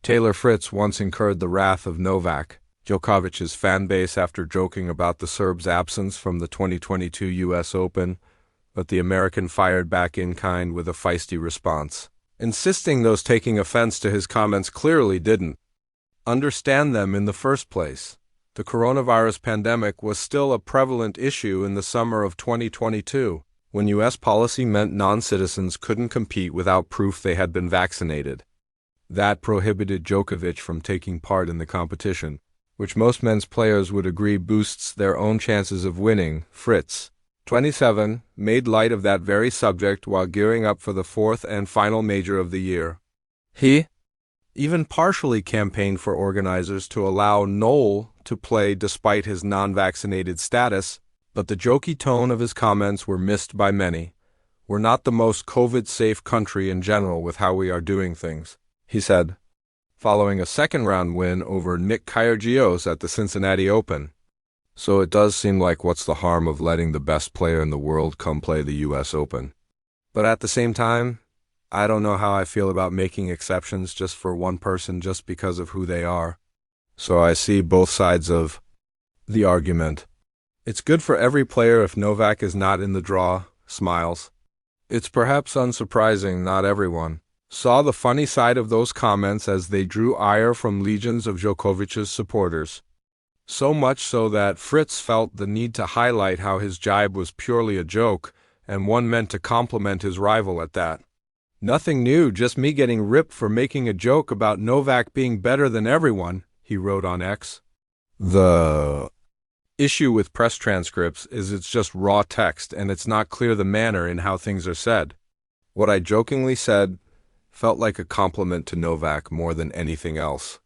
Taylor Fritz once incurred the wrath of Novak Djokovic's fan base after joking about the Serb's absence from the 2022 U.S. Open, but the American fired back in kind with a feisty response, insisting those taking offense to his comments clearly didn't understand them in the first place. The coronavirus pandemic was still a prevalent issue in the summer of 2022, when U.S. policy meant non-citizens couldn't compete without proof they had been vaccinated. That prohibited Djokovic from taking part in the competition, which most men's players would agree boosts their own chances of winning. Fritz, 27, made light of that very subject while gearing up for the fourth and final major of the year. He even partially campaigned for organizers to allow Noel to play despite his non-vaccinated status, but the jokey tone of his comments were missed by many. "We're not the most COVID-safe country in general with how we are doing things," he said, following a second-round win over Nick Kyrgios at the Cincinnati Open. "So it does seem like what's the harm of letting the best player in the world come play the U.S. Open? But at the same time, I don't know how I feel about making exceptions just for one person just because of who they are. So I see both sides of the argument. It's good for every player if Novak is not in the draw." Smiles. It's perhaps unsurprising not everyone saw the funny side of those comments as they drew ire from legions of Djokovic's supporters. So much so that Fritz felt the need to highlight how his jibe was purely a joke, and one meant to compliment his rival at that. "Nothing new, just me getting ripped for making a joke about Novak being better than everyone," he wrote on X. The issue with press transcripts is it's just raw text and it's not clear the manner in how things are said. What I jokingly said felt like a compliment to Novak more than anything else.